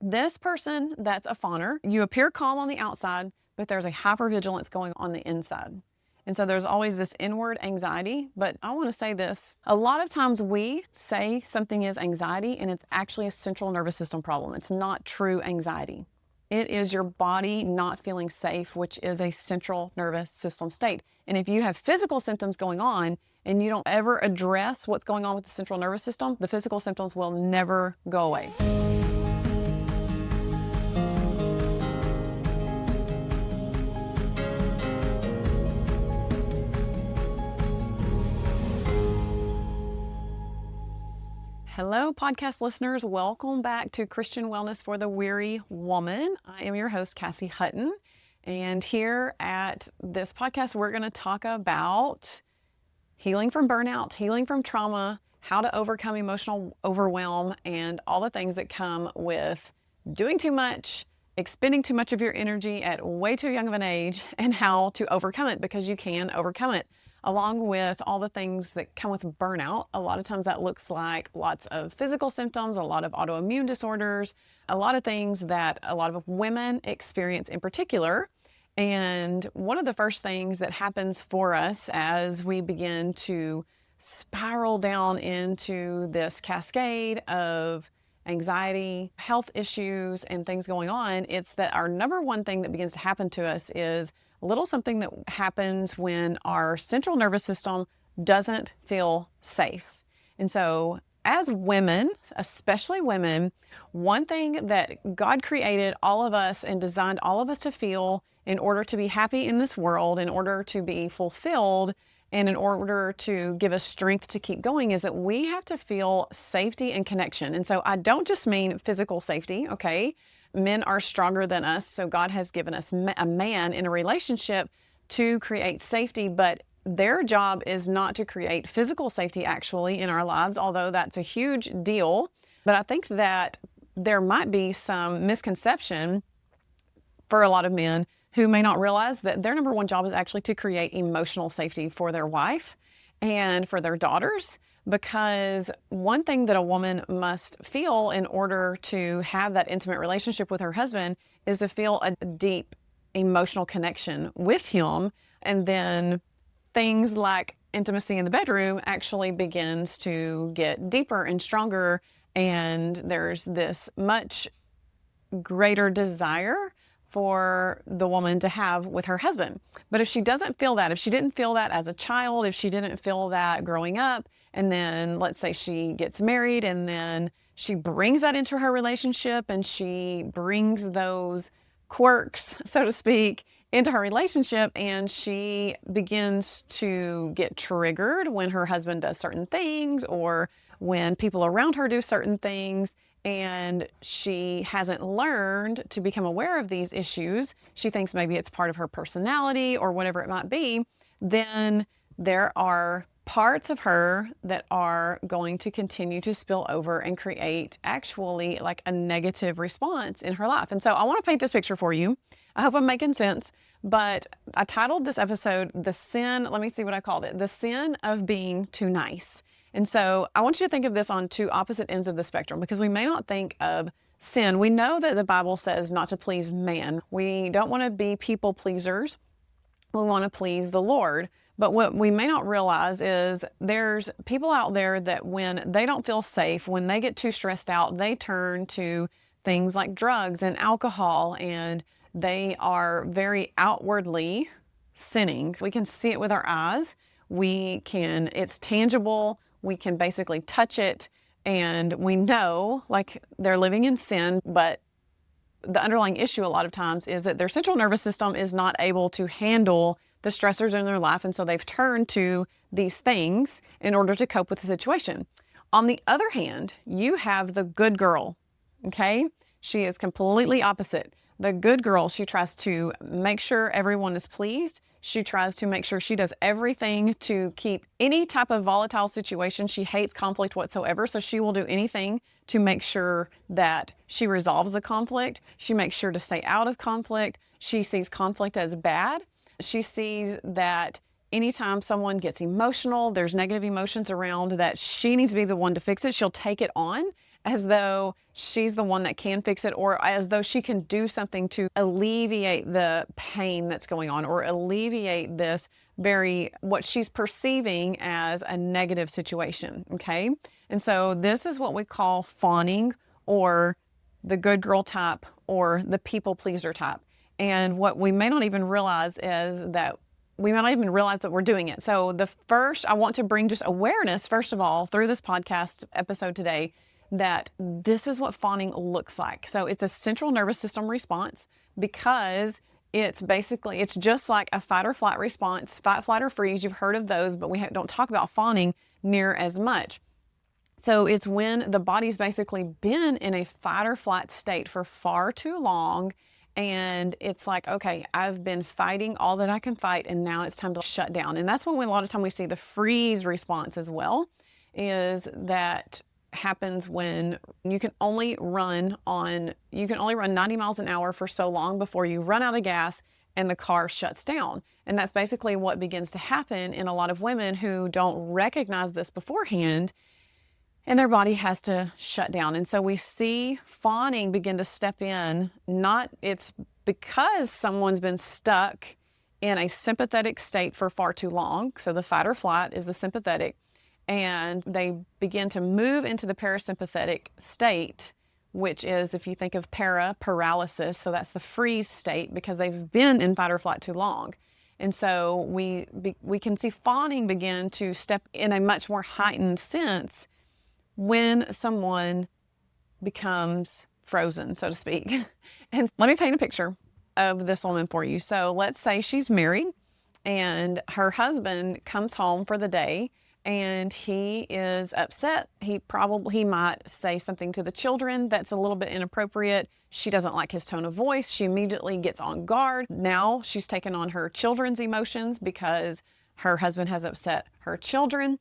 This person that's a fawner, you appear calm on the outside, but there's a hypervigilance going on the inside. And so there's always this inward anxiety. But I want to say this. A lot of times we say something is anxiety and it's actually a central nervous system problem. It's not true anxiety. It is your body not feeling safe, which is a central nervous system state. And if you have physical symptoms going on and you don't ever address what's going on with the central nervous system, the physical symptoms will never go away. Hello, podcast listeners. Welcome back to Christian Wellness for the Weary Woman. I am your host, Cassie Hutton. And here at this podcast, we're going to talk about healing from burnout, healing from trauma, how to overcome emotional overwhelm, and all the things that come with doing too much, expending too much of your energy at way too young of an age, and how to overcome it, because you can overcome it. Along with all the things that come with burnout, a lot of times that looks like lots of physical symptoms, a lot of autoimmune disorders, a lot of things that a lot of women experience in particular. And one of the first things that happens for us as we begin to spiral down into this cascade of anxiety, health issues, and things going on, it's that our number one thing that begins to happen to us is a little something that happens when our central nervous system doesn't feel safe. And so as women, especially women, one thing that God created all of us and designed all of us to feel in order to be happy in this world, in order to be fulfilled, and in order to give us strength to keep going, is that we have to feel safety and connection. And so I don't just mean physical safety, okay? Men are stronger than us, so God has given us a man in a relationship to create safety, but their job is not to create physical safety actually in our lives, although that's a huge deal. But I think that there might be some misconception for a lot of men who may not realize that their number one job is actually to create emotional safety for their wife and for their daughters. Because one thing that a woman must feel in order to have that intimate relationship with her husband is to feel a deep emotional connection with him. And then things like intimacy in the bedroom actually begins to get deeper and stronger. And there's this much greater desire for the woman to have with her husband. But if she doesn't feel that, if she didn't feel that as a child, if she didn't feel that growing up, and then let's say she gets married and then she brings that into her relationship and she brings those quirks, so to speak, into her relationship, and she begins to get triggered when her husband does certain things or when people around her do certain things, and she hasn't learned to become aware of these issues, she thinks maybe it's part of her personality or whatever it might be, then there are parts of her that are going to continue to spill over and create actually like a negative response in her life. And so I want to paint this picture for you. I hope I'm making sense, but I titled this episode, The Sin, let me see what I called it, The Sin of Being Too Nice. And so I want you to think of this on two opposite ends of the spectrum, because we may not think of sin. We know that the Bible says not to please man. We don't want to be people pleasers. We want to please the Lord. But what we may not realize is there's people out there that when they don't feel safe, when they get too stressed out, they turn to things like drugs and alcohol, and they are very outwardly sinning. We can see it with our eyes. It's tangible. We can basically touch it, and we know like they're living in sin, but the underlying issue a lot of times is that their central nervous system is not able to handle the stressors in their life, and so they've turned to these things in order to cope with the situation. On the other hand, you have the good girl, okay? She is completely opposite. The good girl, she tries to make sure everyone is pleased. She tries to make sure she does everything to keep any type of volatile situation. She hates conflict whatsoever, so she will do anything to make sure that she resolves the conflict. She makes sure to stay out of conflict. She sees conflict as bad. She sees that anytime someone gets emotional, there's negative emotions around, that she needs to be the one to fix it. She'll take it on as though she's the one that can fix it, or as though she can do something to alleviate the pain that's going on, or alleviate this what she's perceiving as a negative situation. Okay. And so this is what we call fawning, or the good girl type, or the people pleaser type. And what we may not even realize is that we might not even realize that we're doing it. So I want to bring just awareness, first of all, through this podcast episode today, that this is what fawning looks like. So it's a central nervous system response, because it's just like a fight or flight response, fight, flight, or freeze. You've heard of those, but we don't talk about fawning near as much. So it's when the body's basically been in a fight or flight state for far too long. And it's like, okay, I've been fighting all that I can fight, and now it's time to shut down. And that's when a lot of time we see the freeze response as well, is that happens when you can only run 90 miles an hour for so long before you run out of gas and the car shuts down. And that's basically what begins to happen in a lot of women who don't recognize this beforehand, and their body has to shut down. And so we see fawning begin to step in. It's because someone's been stuck in a sympathetic state for far too long. So the fight or flight is the sympathetic, and they begin to move into the parasympathetic state, which is, if you think of paralysis, so that's the freeze state, because they've been in fight or flight too long. And so we can see fawning begin to step in a much more heightened sense when someone becomes frozen, so to speak. And let me paint a picture of this woman for you. So let's say she's married and her husband comes home for the day and he is upset. He might say something to the children that's a little bit inappropriate. She doesn't like his tone of voice. She immediately gets on guard. Now she's taken on her children's emotions because her husband has upset her children,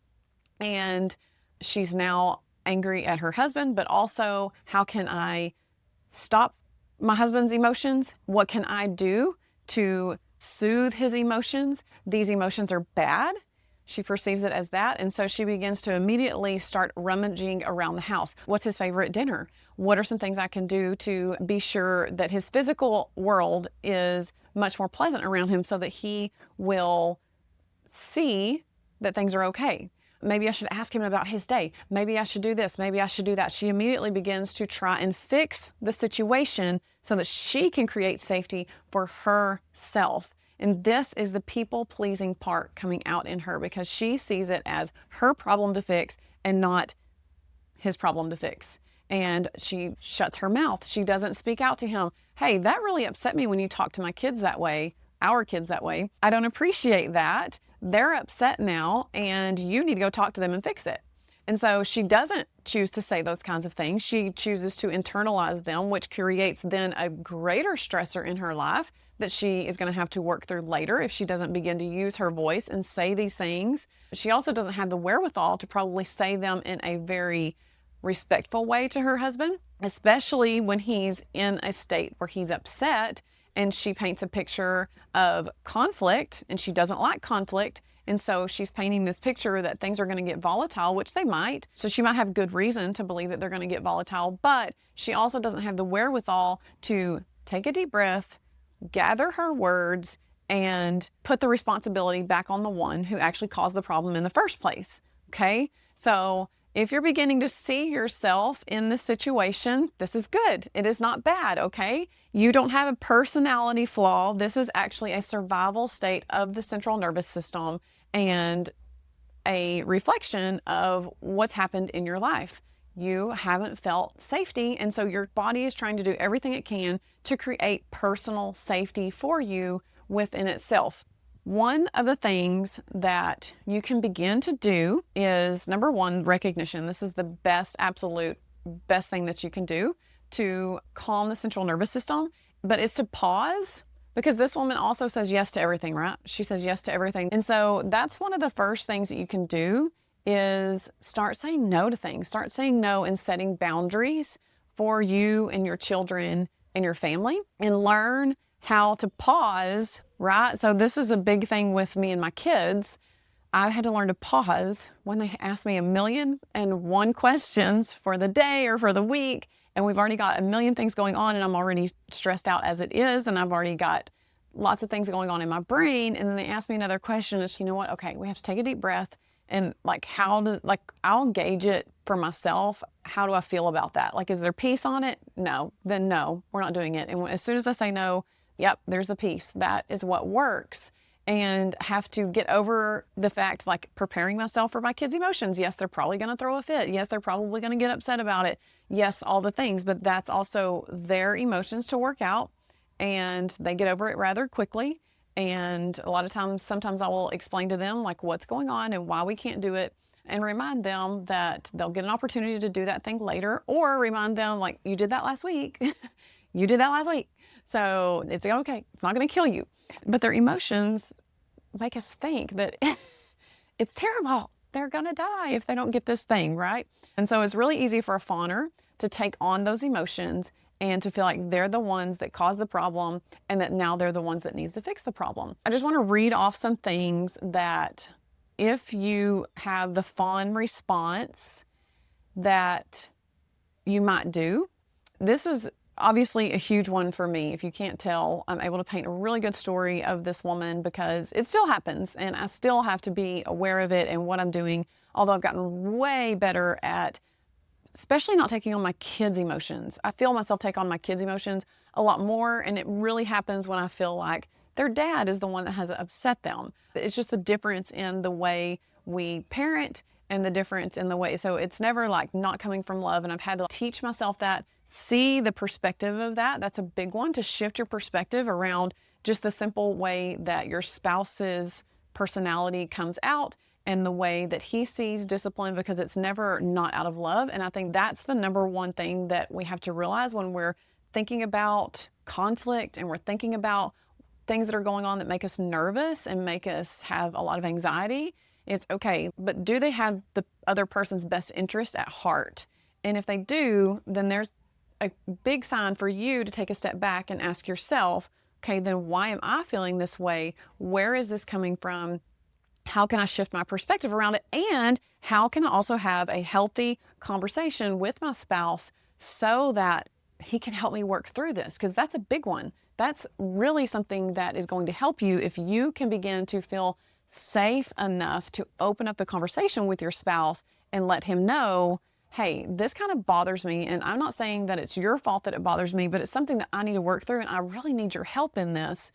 and she's now angry at her husband, but also, how can I stop my husband's emotions? What can I do to soothe his emotions? These emotions are bad. She perceives it as that. And so she begins to immediately start rummaging around the house. What's his favorite dinner? What are some things I can do to be sure that his physical world is much more pleasant around him, so that he will see that things are okay? Maybe I should ask him about his day. Maybe I should do this. Maybe I should do that. She immediately begins to try and fix the situation so that she can create safety for herself. And this is the people-pleasing part coming out in her, because she sees it as her problem to fix and not his problem to fix. And she shuts her mouth. She doesn't speak out to him. Hey, that really upset me when you talk to my kids that way, our kids that way. I don't appreciate that. They're upset now, and you need to go talk to them and fix it. And so she doesn't choose to say those kinds of things. She chooses to internalize them, which creates then a greater stressor in her life that she is going to have to work through later if she doesn't begin to use her voice and say these things. She also doesn't have the wherewithal to probably say them in a very respectful way to her husband, especially when he's in a state where he's upset. And she paints a picture of conflict, and she doesn't like conflict. And so she's painting this picture that things are going to get volatile, which they might. So she might have good reason to believe that they're going to get volatile, but she also doesn't have the wherewithal to take a deep breath, gather her words, and put the responsibility back on the one who actually caused the problem in the first place. Okay? So if you're beginning to see yourself in this situation, this is good. It is not bad, okay? You don't have a personality flaw. This is actually a survival state of the central nervous system and a reflection of what's happened in your life. You haven't felt safety, and so your body is trying to do everything it can to create personal safety for you within itself. One of the things that you can begin to do is, number one, recognition. This is the absolute best thing that you can do to calm the central nervous system, but it's to pause, because this woman also says yes to everything, right? She says yes to everything. And so that's one of the first things that you can do, is start saying no to things. Start saying no and setting boundaries for you and your children and your family, and learn how to pause, right? So this is a big thing with me and my kids. I had to learn to pause when they ask me 1,000,001 questions for the day or for the week, and we've already got 1,000,000 things going on, and I'm already stressed out as it is, and I've already got lots of things going on in my brain. And then they ask me another question, and you know what? Okay, we have to take a deep breath, and I'll gauge it for myself. How do I feel about that? Like, is there peace on it? No. Then no, we're not doing it. And as soon as I say no, yep, there's the peace. That is what works. And have to get over the fact, like, preparing myself for my kids' emotions. Yes, they're probably going to throw a fit. Yes, they're probably going to get upset about it. Yes, all the things, but that's also their emotions to work out, and they get over it rather quickly. And a lot of times, sometimes I will explain to them like what's going on and why we can't do it, and remind them that they'll get an opportunity to do that thing later, or remind them like, you did that last week. You did that last week. So it's okay. It's not going to kill you. But their emotions make us think that it's terrible. They're going to die if they don't get this thing, right? And so it's really easy for a fawner to take on those emotions and to feel like they're the ones that caused the problem, and that now they're the ones that needs to fix the problem. I just want to read off some things that if you have the fawn response that you might do. This is obviously a huge one for me. If you can't tell, I'm able to paint a really good story of this woman because it still happens, and I still have to be aware of it and what I'm doing, although I've gotten way better at especially not taking on my kids' emotions. I feel myself take on my kids' emotions a lot more, and it really happens when I feel like their dad is the one that has upset them. It's just the difference in the way we parent and the difference in the way. So it's never like not coming from love, and I've had to teach myself that, see the perspective of that. That's a big one, to shift your perspective around just the simple way that your spouse's personality comes out and the way that he sees discipline, because it's never not out of love. And I think that's the number one thing that we have to realize when we're thinking about conflict and we're thinking about things that are going on that make us nervous and make us have a lot of anxiety. It's okay, but do they have the other person's best interest at heart? And if they do, then there's a big sign for you to take a step back and ask yourself, okay, then why am I feeling this way? Where is this coming from? How can I shift my perspective around it? And how can I also have a healthy conversation with my spouse so that he can help me work through this? Because that's a big one. That's really something that is going to help you if you can begin to feel safe enough to open up the conversation with your spouse and let him know, hey, this kind of bothers me. And I'm not saying that it's your fault that it bothers me, but it's something that I need to work through, and I really need your help in this.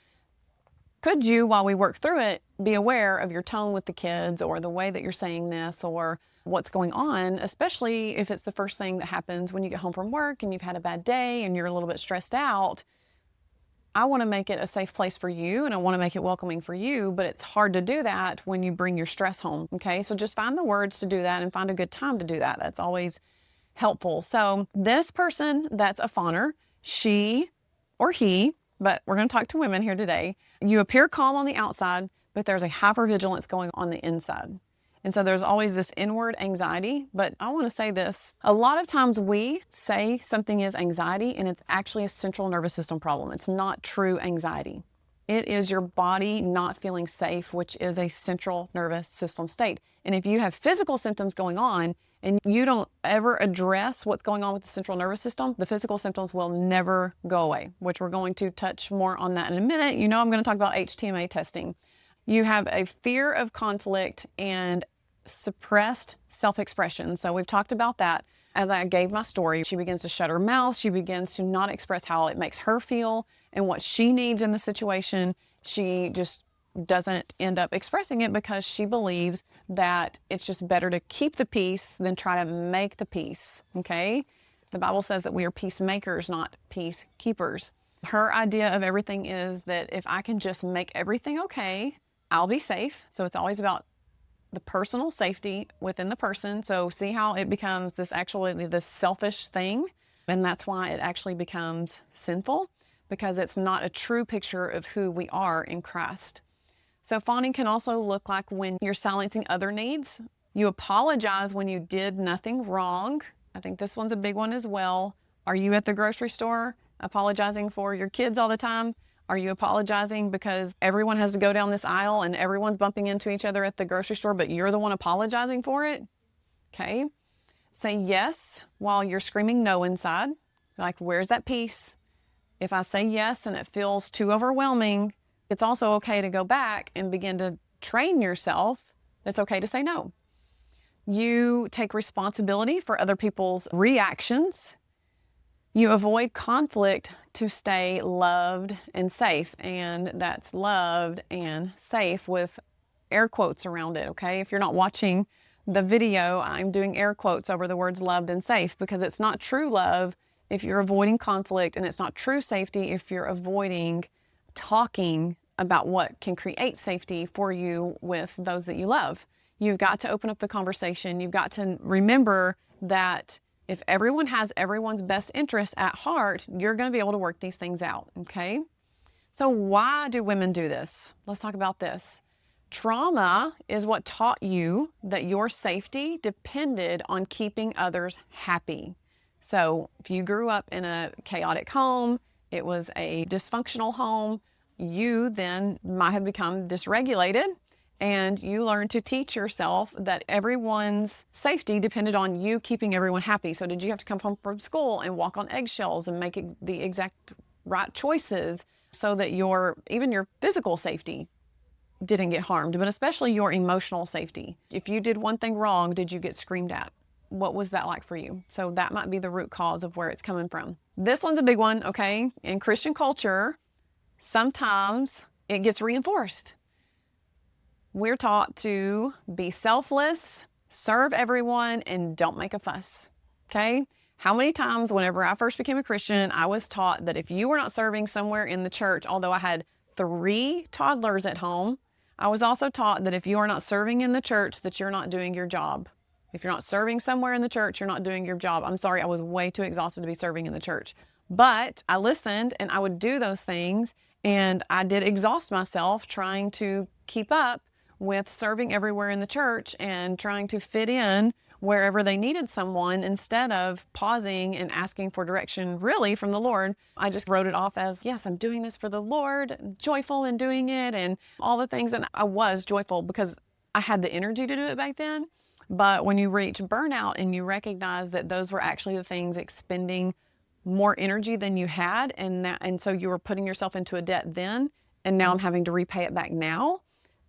Could you, while we work through it, be aware of your tone with the kids, or the way that you're saying this, or what's going on, especially if it's the first thing that happens when you get home from work and you've had a bad day and you're a little bit stressed out. I want to make it a safe place for you, and I want to make it welcoming for you, but it's hard to do that when you bring your stress home, okay? So just find the words to do that and find a good time to do that. That's always helpful. So this person that's a fawner, she or he, but we're going to talk to women here today. You appear calm on the outside, but there's a hypervigilance going on the inside. And so there's always this inward anxiety. But I want to say this. A lot of times we say something is anxiety, and it's actually a central nervous system problem. It's not true anxiety. It is your body not feeling safe, which is a central nervous system state. And if you have physical symptoms going on and you don't ever address what's going on with the central nervous system, the physical symptoms will never go away, which we're going to touch more on that in a minute. You know, I'm going to talk about HTMA testing. You have a fear of conflict and suppressed self-expression. So we've talked about that. As I gave my story, she begins to shut her mouth. She begins to not express how it makes her feel and what she needs in the situation. She just doesn't end up expressing it because she believes that it's just better to keep the peace than try to make the peace, okay? The Bible says that we are peacemakers, not peacekeepers. Her idea of everything is that if I can just make everything okay, I'll be safe. So it's always about the personal safety within the person. So see how it becomes this selfish thing. And that's why it actually becomes sinful, because it's not a true picture of who we are in Christ. So fawning can also look like when you're silencing other needs. You apologize when you did nothing wrong. I think this one's a big one as well. Are you at the grocery store apologizing for your kids all the time? Are you apologizing because everyone has to go down this aisle and everyone's bumping into each other at the grocery store, but you're the one apologizing for it? Okay. Say yes while you're screaming no inside. Like, where's that peace? If I say yes and it feels too overwhelming, it's also okay to go back and begin to train yourself. It's okay to say no. You take responsibility for other people's reactions. You avoid conflict to stay loved and safe. And that's loved and safe with air quotes around it, okay? If you're not watching the video, I'm doing air quotes over the words loved and safe, because it's not true love if you're avoiding conflict, and it's not true safety if you're avoiding talking about what can create safety for you with those that you love. You've got to open up the conversation. You've got to remember that if everyone has everyone's best interest at heart, you're going to be able to work these things out, okay? So why do women do this? Let's talk about this. Trauma is what taught you that your safety depended on keeping others happy. So if you grew up in a chaotic home, it was a dysfunctional home, you then might have become dysregulated, and you learned to teach yourself that everyone's safety depended on you keeping everyone happy. So did you have to come home from school and walk on eggshells and make the exact right choices so that even your physical safety didn't get harmed, but especially your emotional safety? If you did one thing wrong, did you get screamed at? What was that like for you? So that might be the root cause of where it's coming from. This one's a big one, okay? In Christian culture, sometimes it gets reinforced. We're taught to be selfless, serve everyone, and don't make a fuss, okay? How many times whenever I first became a Christian, I was taught that if you were not serving somewhere in the church, although I had 3 toddlers at home, I was also taught that if you are not serving in the church, that you're not doing your job. If you're not serving somewhere in the church, you're not doing your job. I'm sorry, I was way too exhausted to be serving in the church. But I listened and I would do those things, and I did exhaust myself trying to keep up with serving everywhere in the church and trying to fit in wherever they needed someone instead of pausing and asking for direction really from the Lord. I just wrote it off as, yes, I'm doing this for the Lord, joyful in doing it, and all the things. And I was joyful because I had the energy to do it back then. But when you reach burnout and you recognize that those were actually the things expending more energy than you had, and so you were putting yourself into a debt then, and now I'm having to repay it back now,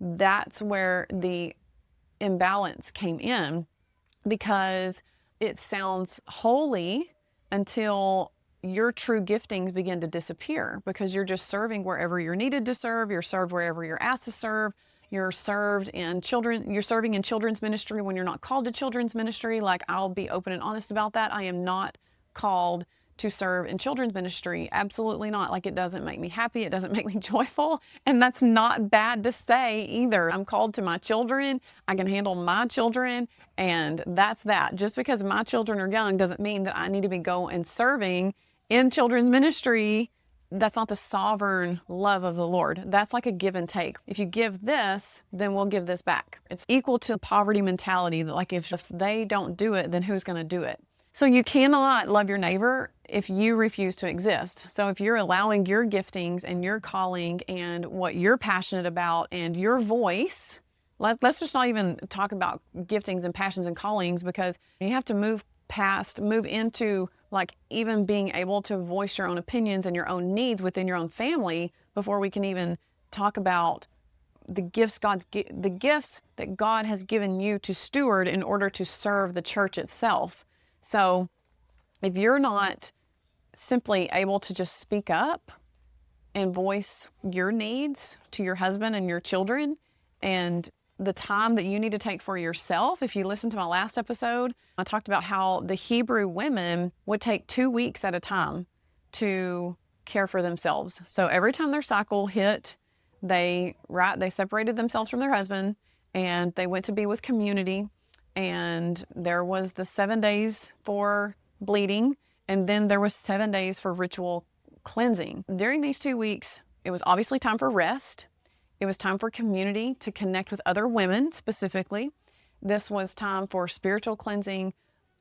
that's where the imbalance came in, because it sounds holy until your true giftings begin to disappear, because you're just serving wherever you're needed to serve. You're served wherever you're asked to serve. You're serving in children's ministry when you're not called to children's ministry. Like, I'll be open and honest about that. I am not called to serve in children's ministry. Absolutely not. Like, it doesn't make me happy. It doesn't make me joyful. And that's not bad to say either. I'm called to my children. I can handle my children. And that's that. Just because my children are young doesn't mean that I need to be going and serving in children's ministry. That's not the sovereign love of the Lord. That's like a give and take. If you give this, then we'll give this back. It's equal to poverty mentality. That, like, if they don't do it, then who's going to do it? So you cannot love your neighbor if you refuse to exist. So if you're allowing your giftings and your calling and what you're passionate about and your voice, let's just not even talk about giftings and passions and callings, because you have to move into like even being able to voice your own opinions and your own needs within your own family before we can even talk about the gifts that God has given you to steward in order to serve the church itself. So if you're not simply able to just speak up and voice your needs to your husband and your children, and the time that you need to take for yourself. If you listen to my last episode, I talked about how the Hebrew women would take 2 weeks at a time to care for themselves. So every time their cycle hit, they separated themselves from their husband and they went to be with community. And there was the 7 days for bleeding, and then there was 7 days for ritual cleansing. During these 2 weeks, it was obviously time for rest. It was time for community, to connect with other women specifically. This was time for spiritual cleansing,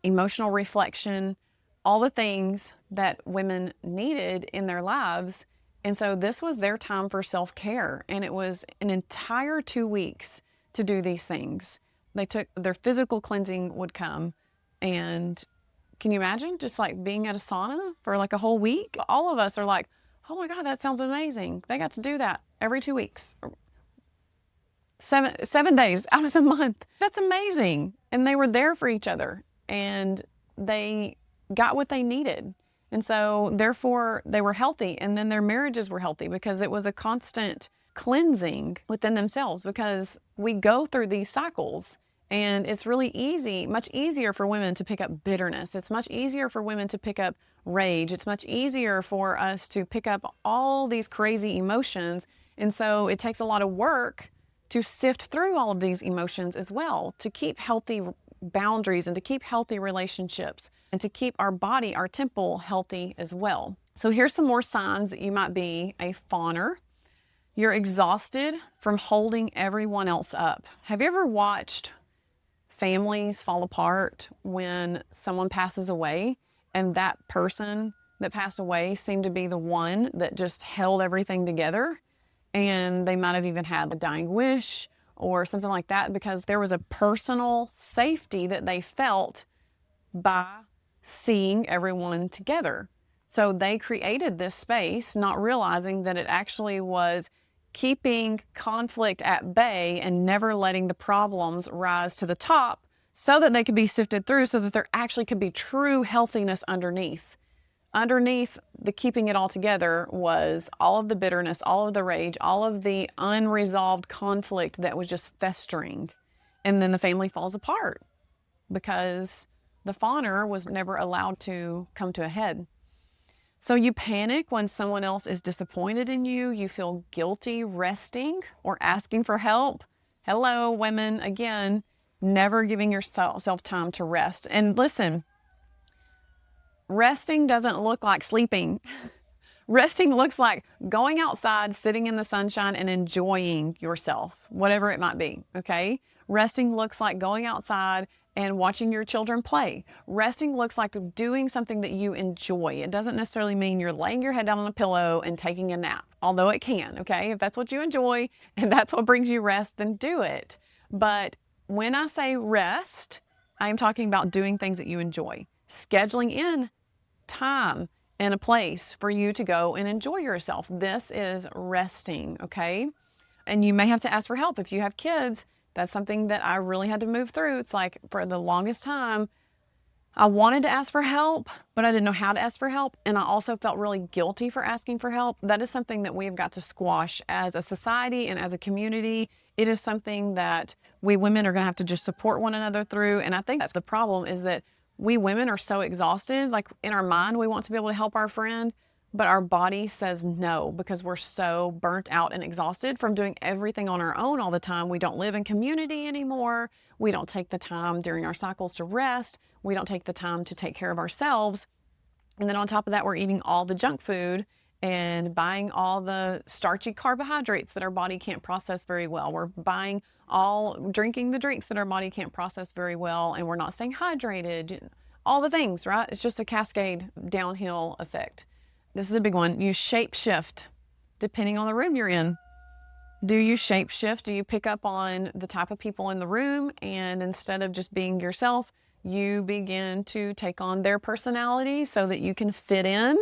emotional reflection, all the things that women needed in their lives. And so this was their time for self-care. And it was an entire 2 weeks to do these things. They took their physical cleansing would come. And can you imagine just like being at a sauna for like a whole week? All of us are like, oh my God, that sounds amazing. They got to do that every 2 weeks. 7 days out of the month. That's amazing. And they were there for each other and they got what they needed. And so therefore they were healthy, and then their marriages were healthy because it was a constant cleansing within themselves, because we go through these cycles and it's really easy, much easier for women to pick up bitterness. It's much easier for women to pick up rage. It's much easier for us to pick up all these crazy emotions. And so it takes a lot of work to sift through all of these emotions as well, to keep healthy boundaries and to keep healthy relationships and to keep our body, our temple healthy as well. So here's some more signs that you might be a fawner. You're exhausted from holding everyone else up. Have you ever watched families fall apart when someone passes away and that person that passed away seemed to be the one that just held everything together? And they might have even had a dying wish or something like that because there was a personal safety that they felt by seeing everyone together. So they created this space, not realizing that it actually was keeping conflict at bay and never letting the problems rise to the top so that they could be sifted through, so that there actually could be true healthiness underneath. Underneath the keeping it all together was all of the bitterness, all of the rage, all of the unresolved conflict that was just festering. And then the family falls apart because the fawner was never allowed to come to a head. So you panic when someone else is disappointed in you. You feel guilty resting or asking for help. Hello, women, again, never giving yourself time to rest. And listen, resting doesn't look like sleeping. Resting looks like going outside, sitting in the sunshine, and enjoying yourself, whatever it might be, okay? Resting looks like going outside and watching your children play. Resting looks like doing something that you enjoy. It doesn't necessarily mean you're laying your head down on a pillow and taking a nap, although it can, okay? If that's what you enjoy and that's what brings you rest, then do it. But when I say rest, I am talking about doing things that you enjoy. Scheduling in time and a place for you to go and enjoy yourself. This is resting, okay? And you may have to ask for help if you have kids. That's something that I really had to move through. It's like for the longest time, I wanted to ask for help, but I didn't know how to ask for help. And I also felt really guilty for asking for help. That is something that we have got to squash as a society and as a community. It is something that we women are going to have to just support one another through. And I think that's the problem, is that we women are so exhausted. Like in our mind, we want to be able to help our friend, but our body says no because we're so burnt out and exhausted from doing everything on our own all the time. We don't live in community anymore. We don't take the time during our cycles to rest. We don't take the time to take care of ourselves. And then on top of that, we're eating all the junk food and buying all the starchy carbohydrates that our body can't process very well. We're drinking the drinks that our body can't process very well, and we're not staying hydrated. All the things, right? It's just a cascade downhill effect. This is a big one. You shape shift depending on the room you're in. Do you shape shift? Do you pick up on the type of people in the room, and instead of just being yourself, you begin to take on their personality so that you can fit in?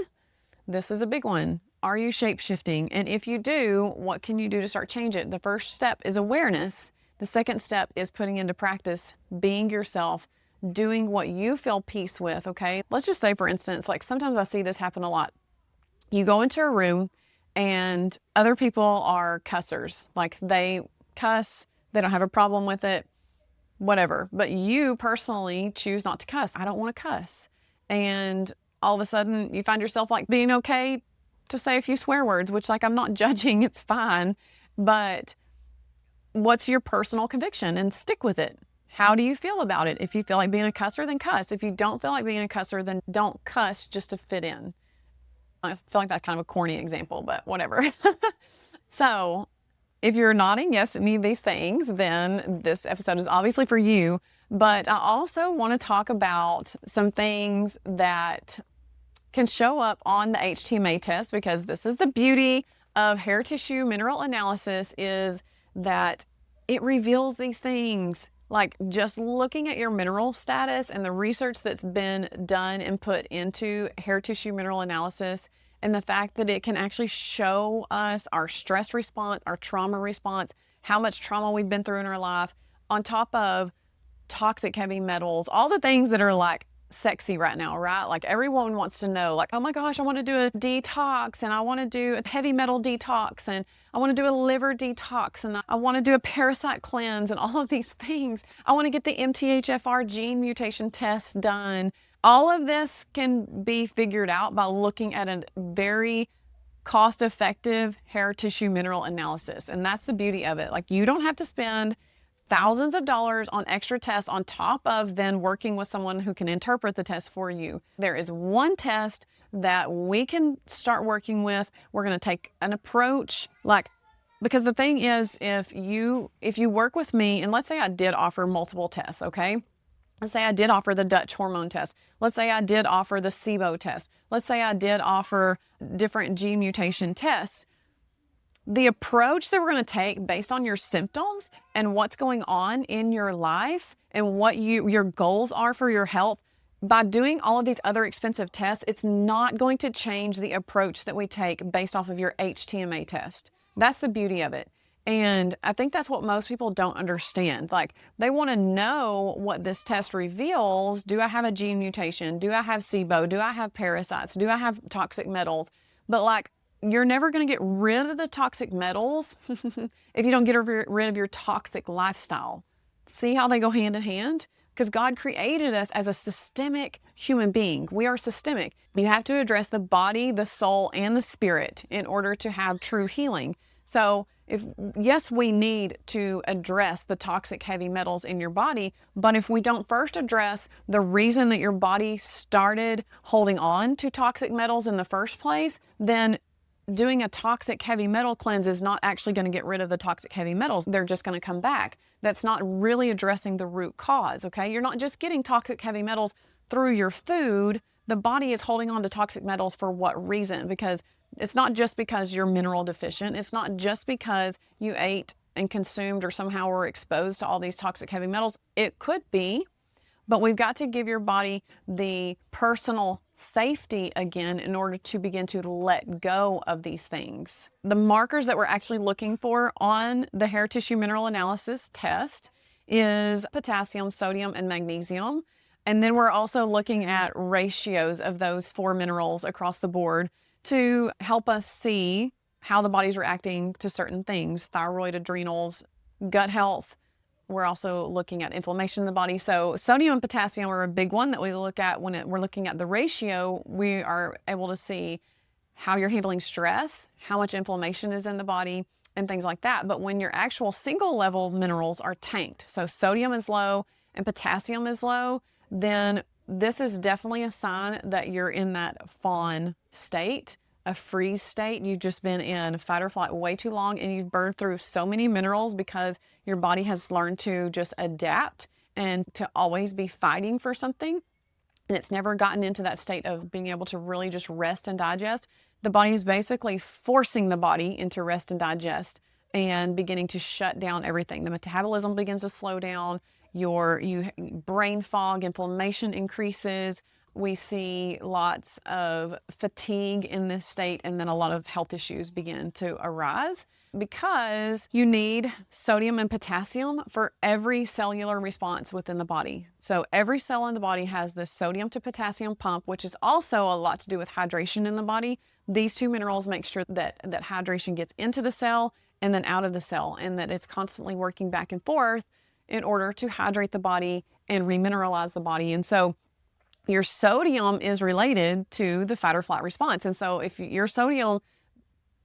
This is a big one. Are you shape shifting? And if you do, what can you do to start change it? The first step is awareness. The second step is putting into practice, being yourself, doing what you feel peace with, okay? Let's just say, for instance, like sometimes I see this happen a lot. You go into a room and other people are cussers. Like they cuss, they don't have a problem with it, whatever. But you personally choose not to cuss. I don't want to cuss. And all of a sudden you find yourself like being okay to say a few swear words, which like I'm not judging, it's fine. But what's your personal conviction, and stick with it? How do you feel about it? If you feel like being a cusser, then cuss. If you don't feel like being a cusser, then don't cuss just to fit in. I feel like that's kind of a corny example, but whatever. So if you're nodding yes to any of these things, then this episode is obviously for you. But I also want to talk about some things that can show up on the HTMA test, because this is the beauty of hair tissue mineral analysis, is that it reveals these things. Like, just looking at your mineral status and the research that's been done and put into hair tissue mineral analysis, and the fact that it can actually show us our stress response, our trauma response, how much trauma we've been through in our life, on top of toxic heavy metals, all the things that are like sexy right now, right? Like, everyone wants to know, like, oh my gosh, I want to do a detox, and I want to do a heavy metal detox, and I want to do a liver detox, and I want to do a parasite cleanse, and all of these things. I want to get the MTHFR gene mutation test done. All of this can be figured out by looking at a very cost-effective hair tissue mineral analysis. And that's the beauty of it. Like, you don't have to spend thousands of dollars on extra tests on top of then working with someone who can interpret the test for you. There is one test that we can start working with. We're going to take an approach, like, because the thing is, if you work with me, and let's say I did offer multiple tests, okay? Let's say I did offer the Dutch hormone test. Let's say I did offer the SIBO test. Let's say I did offer different gene mutation tests. The approach that we're going to take based on your symptoms and what's going on in your life and what your goals are for your health, by doing all of these other expensive tests, it's not going to change the approach that we take based off of your HTMA test. That's the beauty of it. And I think that's what most people don't understand. Like, they want to know what this test reveals. Do I have a gene mutation? Do I have SIBO? Do I have parasites? Do I have toxic metals? But like, you're never going to get rid of the toxic metals if you don't get rid of your toxic lifestyle. See how they go hand in hand? Because God created us as a systemic human being. We are systemic. You have to address the body, the soul, and the spirit in order to have true healing. So yes, we need to address the toxic heavy metals in your body, but if we don't first address the reason that your body started holding on to toxic metals in the first place, then doing a toxic heavy metal cleanse is not actually going to get rid of the toxic heavy metals. They're just going to come back. That's not really addressing the root cause, okay? You're not just getting toxic heavy metals through your food. The body is holding on to toxic metals for what reason? Because it's not just because you're mineral deficient. It's not just because you ate and consumed or somehow were exposed to all these toxic heavy metals. It could be, but we've got to give your body the personal safety again in order to begin to let go of these things. The markers that we're actually looking for on the hair tissue mineral analysis test is potassium, sodium, and magnesium. And then we're also looking at ratios of those 4 minerals across the board to help us see how the body's reacting to certain things: thyroid, adrenals, gut health. We're also looking at inflammation in the body. So sodium and potassium are a big one that we look at when we're looking at the ratio. We are able to see how you're handling stress, how much inflammation is in the body, and things like that. But when your actual single level minerals are tanked, so sodium is low and potassium is low, then this is definitely a sign that you're in that fawn state, a freeze state. You've just been in fight or flight way too long, and you've burned through so many minerals because your body has learned to just adapt and to always be fighting for something. And it's never gotten into that state of being able to really just rest and digest. The body is basically forcing the body into rest and digest and beginning to shut down everything. The metabolism begins to slow down. Your brain fog, inflammation increases. We see lots of fatigue in this state, and then a lot of health issues begin to arise because you need sodium and potassium for every cellular response within the body. So every cell in the body has this sodium to potassium pump, which is also a lot to do with hydration in the body. These 2 minerals make sure that hydration gets into the cell and then out of the cell, and that it's constantly working back and forth in order to hydrate the body and remineralize the body. And so your sodium is related to the fight or flight response. And so if your sodium,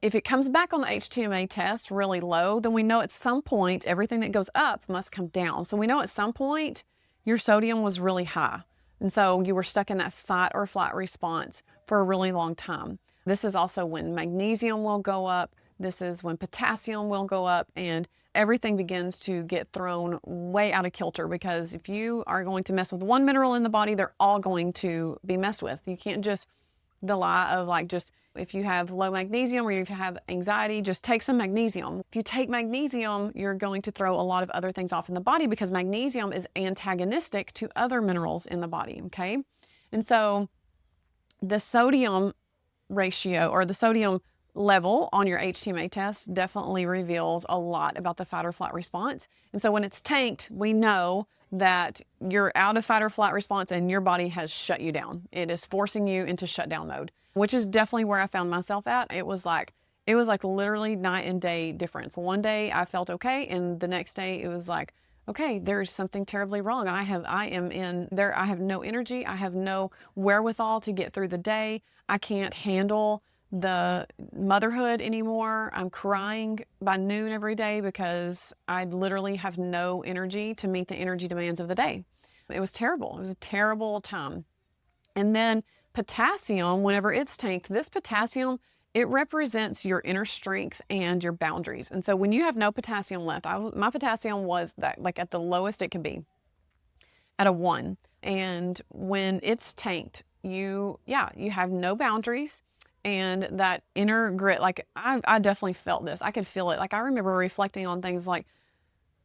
if it comes back on the HTMA test really low, then we know at some point everything that goes up must come down. So we know at some point your sodium was really high. And so you were stuck in that fight or flight response for a really long time. This is also when magnesium will go up. This is when potassium will go up, and everything begins to get thrown way out of kilter, because if you are going to mess with one mineral in the body, they're all going to be messed with. You can't just the lie of like, just if you have low magnesium or you have anxiety, just take some magnesium. If you take magnesium, you're going to throw a lot of other things off in the body because magnesium is antagonistic to other minerals in the body, okay? And so the sodium ratio or the sodium level on your HTMA test definitely reveals a lot about the fight or flight response. And so when it's tanked, we know that you're out of fight or flight response and your body has shut you down. It is forcing you into shutdown mode, which is definitely where I found myself at. It was like literally night and day difference. One day I felt okay, and the next day it was like, okay, there's something terribly wrong. I have no energy. I have no wherewithal to get through the day. I can't handle the motherhood anymore. I'm crying by noon every day because I literally have no energy to meet the energy demands of the day. It was terrible. It was a terrible time. And then potassium, whenever it's tanked, this potassium, it represents your inner strength and your boundaries. And so when you have no potassium left, my potassium was that, like, at the lowest it can be, at a 1. And when it's tanked, you have no boundaries and that inner grit. Like I definitely felt this. I could feel it. Like I remember reflecting on things like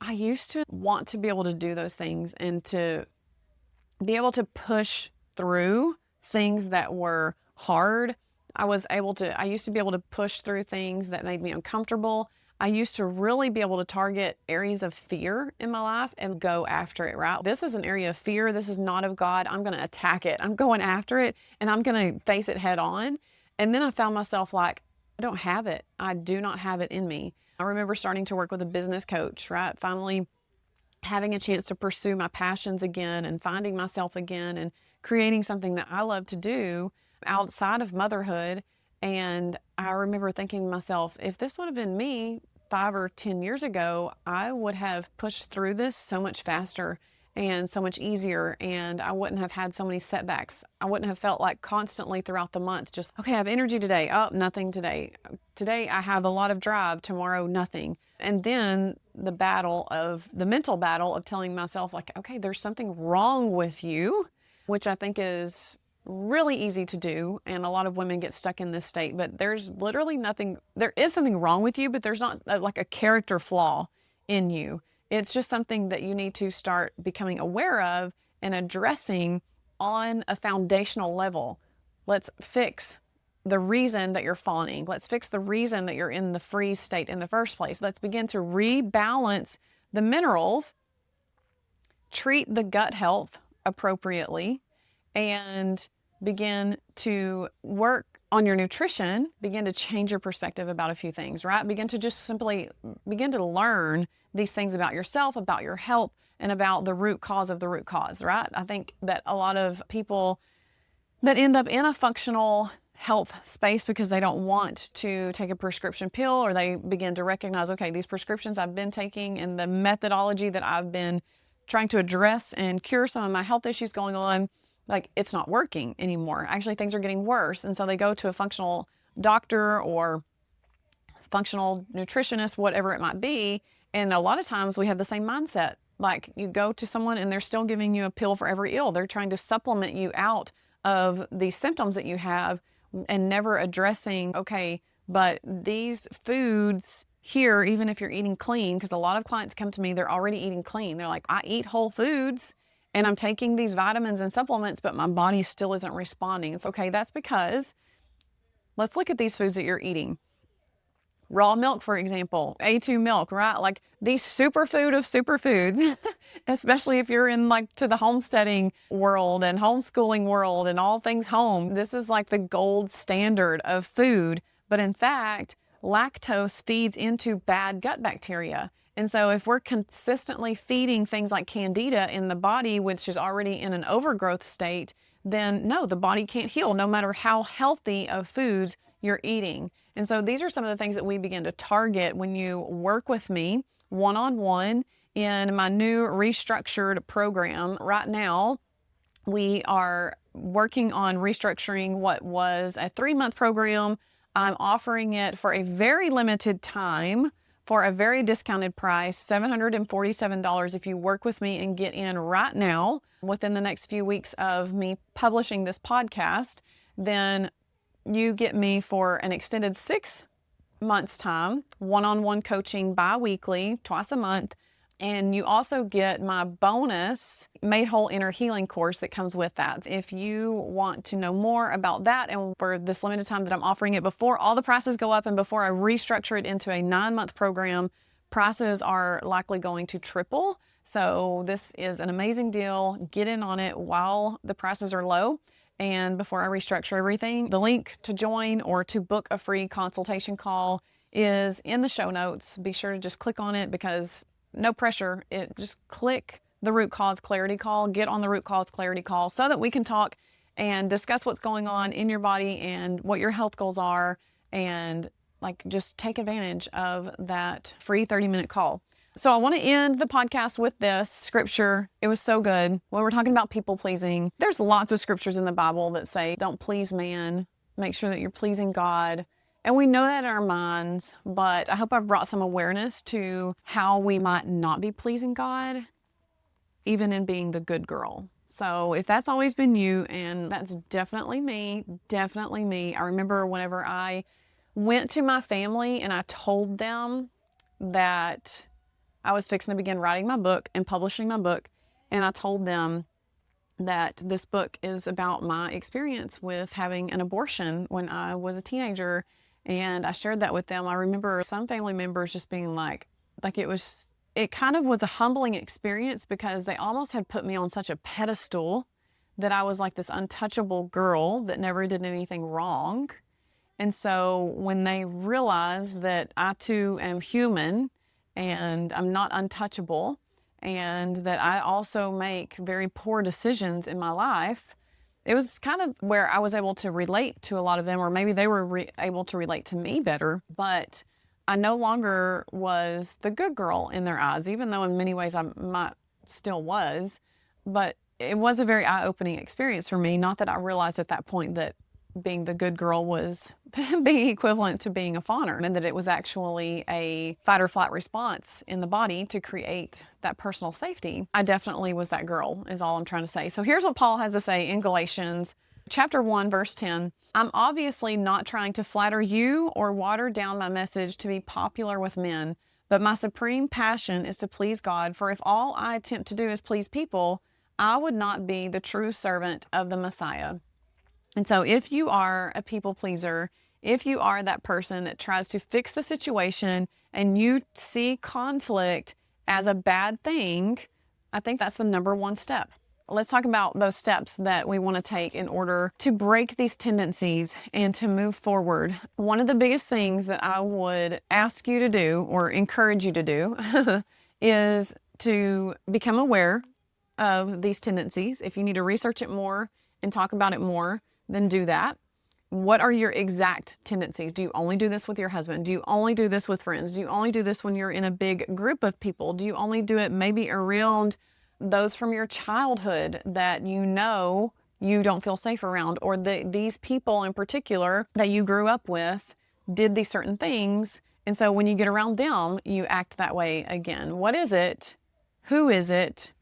I used to want to be able to do those things and to be able to push through things that were hard. I used to be able to push through things that made me uncomfortable. I used to really be able to target areas of fear in my life and go after it, right? This is an area of fear. This is not of God. I'm going to attack it. I'm going after it and I'm going to face it head on. And then I found myself like, I don't have it. I do not have it in me. I remember starting to work with a business coach, right? Finally having a chance to pursue my passions again and finding myself again and creating something that I love to do outside of motherhood. And I remember thinking to myself, if this would have been me 5 or 10 years ago, I would have pushed through this so much faster and so much easier, and I wouldn't have had so many setbacks. I wouldn't have felt like constantly throughout the month, just, okay, I have energy today. Oh, nothing today. Today I have a lot of drive. Tomorrow, nothing. And then the mental battle of telling myself like, okay, there's something wrong with you, which I think is really easy to do. And a lot of women get stuck in this state, but there's literally nothing. There is something wrong with you, but there's not like a character flaw in you. It's just something that you need to start becoming aware of and addressing on a foundational level. Let's fix the reason that you're fawning. Let's fix the reason that you're in the freeze state in the first place. Let's begin to rebalance the minerals, treat the gut health appropriately, and begin to work on your nutrition, begin to change your perspective about a few things, right? Begin to just simply begin to learn these things about yourself, about your health, and about the root cause of the root cause, right? I think that a lot of people that end up in a functional health space because they don't want to take a prescription pill, or they begin to recognize, okay, these prescriptions I've been taking and the methodology that I've been trying to address and cure some of my health issues going on, like it's not working anymore. Actually, things are getting worse. And so they go to a functional doctor or functional nutritionist, whatever it might be. And a lot of times we have the same mindset. Like you go to someone and they're still giving you a pill for every ill. They're trying to supplement you out of the symptoms that you have and never addressing, okay, but these foods here, even if you're eating clean, because a lot of clients come to me, they're already eating clean. They're like, I eat whole foods and I'm taking these vitamins and supplements, but my body still isn't responding. It's okay. That's because let's look at these foods that you're eating. Raw milk, for example, A2 milk, right? Like the superfood of superfoods, especially if you're in like to the homesteading world and homeschooling world and all things home. This is like the gold standard of food. But in fact, lactose feeds into bad gut bacteria. And so if we're consistently feeding things like candida in the body, which is already in an overgrowth state, then no, the body can't heal no matter how healthy of foods you're eating. And so these are some of the things that we begin to target when you work with me one-on-one in my new restructured program. Right now, we are working on restructuring what was a 3-month program. I'm offering it for a very limited time for a very discounted price, $747 if you work with me and get in right now within the next few weeks of me publishing this podcast. Then you get me for an extended 6 months time, one-on-one coaching bi-weekly, twice a month. And you also get my bonus Made Whole Inner Healing course that comes with that. If you want to know more about that, and for this limited time that I'm offering it before all the prices go up and before I restructure it into a 9-month program, prices are likely going to triple. So this is an amazing deal. Get in on it while the prices are low and before I restructure everything. The link to join or to book a free consultation call is in the show notes. Be sure to just click on it, because no pressure. Just click the root cause clarity call, get on the root cause clarity call so that we can talk and discuss what's going on in your body and what your health goals are, and just take advantage of that free 30-minute call. So I want to end the podcast with this scripture. It was so good. When we're talking about people pleasing, there's lots of scriptures in the Bible that say, don't please man, make sure that you're pleasing God. And we know that in our minds, but I hope I've brought some awareness to how we might not be pleasing God, even in being the good girl. So if that's always been you, and that's definitely me. I remember whenever I went to my family and I told them that I was fixing to begin writing my book and publishing my book, and I told them that this book is about my experience with having an abortion when I was a teenager. And I shared that with them. I remember some family members just being like it kind of was a humbling experience, because they almost had put me on such a pedestal that I was like this untouchable girl that never did anything wrong. And so when they realized that I too am human and I'm not untouchable, and that I also make very poor decisions in my life, it was kind of where I was able to relate to a lot of them, or maybe they were able to relate to me better. But I no longer was the good girl in their eyes, even though in many ways I might still was. But it was a very eye-opening experience for me. Not that I realized at that point that being the good girl was being equivalent to being a fawner, and that it was actually a fight or flight response in the body to create that personal safety. I definitely was that girl, is all I'm trying to say. So here's what Paul has to say in Galatians chapter 1, verse 10. I'm obviously not trying to flatter you or water down my message to be popular with men, but my supreme passion is to please God. For if all I attempt to do is please people, I would not be the true servant of the Messiah. And so if you are a people pleaser, if you are that person that tries to fix the situation and you see conflict as a bad thing, I think that's the number one step. Let's talk about those steps that we want to take in order to break these tendencies and to move forward. One of the biggest things that I would ask you to do, or encourage you to do, is to become aware of these tendencies. If you need to research it more and talk about it more, then do that. What are your exact tendencies? Do you only do this with your husband? Do you only do this with friends? Do you only do this when you're in a big group of people? Do you only do it maybe around those from your childhood that you know you don't feel safe around, or these people in particular that you grew up with did these certain things, and so when you get around them, you act that way again? What is it? Who is it?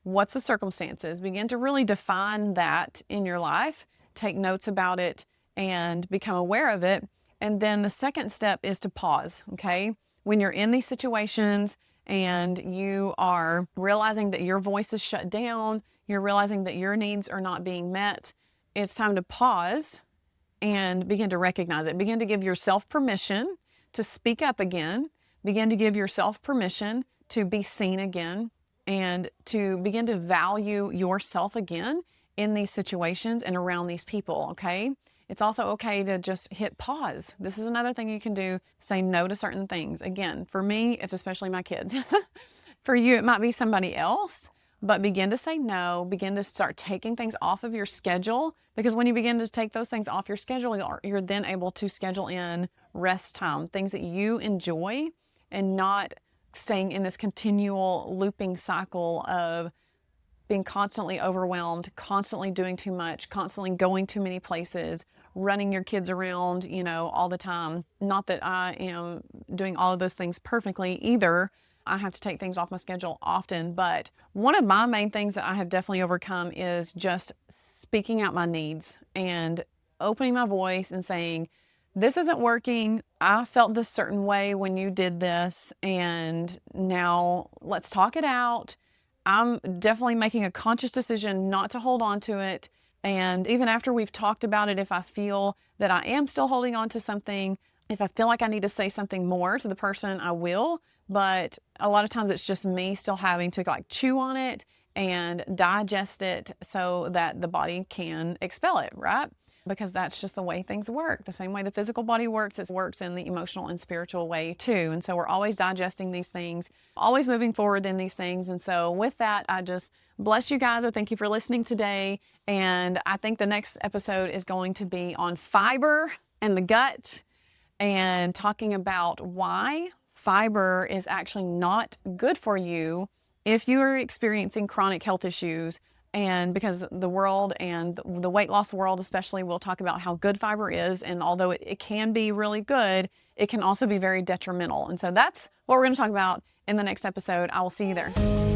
What's the circumstances? Begin to really define that in your life. Take notes about it and become aware of it. And then the second step is to pause, okay? When you're in these situations and you are realizing that your voice is shut down, you're realizing that your needs are not being met, it's time to pause and begin to recognize it. Begin to give yourself permission to speak up again. Begin to give yourself permission to be seen again, and to begin to value yourself again in these situations and around these people, okay? It's also okay to just hit pause. This is another thing you can do. Say no to certain things. Again, for me, it's especially my kids. For you, it might be somebody else, but begin to say no. Begin to start taking things off of your schedule, because when you begin to take those things off your schedule, you're then able to schedule in rest time, things that you enjoy, and not staying in this continual looping cycle of being constantly overwhelmed, constantly doing too much, constantly going too many places, running your kids around, all the time. Not that I am doing all of those things perfectly either. I have to take things off my schedule often, but one of my main things that I have definitely overcome is just speaking out my needs and opening my voice and saying, this isn't working. I felt this certain way when you did this, and now let's talk it out. I'm definitely making a conscious decision not to hold on to it. And even after we've talked about it, if I feel that I am still holding on to something, if I feel like I need to say something more to the person, I will. But a lot of times it's just me still having to like chew on it and digest it so that the body can expel it, right? Because that's just the way things work. The same way the physical body works, it works in the emotional and spiritual way too. And so we're always digesting these things, always moving forward in these things. And so with that, I just bless you guys. I thank you for listening today. And I think the next episode is going to be on fiber and the gut and talking about why fiber is actually not good for you if you are experiencing chronic health issues. And because the world and the weight loss world especially will talk about how good fiber is, and although it can be really good, it can also be very detrimental. And so that's what we're going to talk about in the next episode. I will see you there.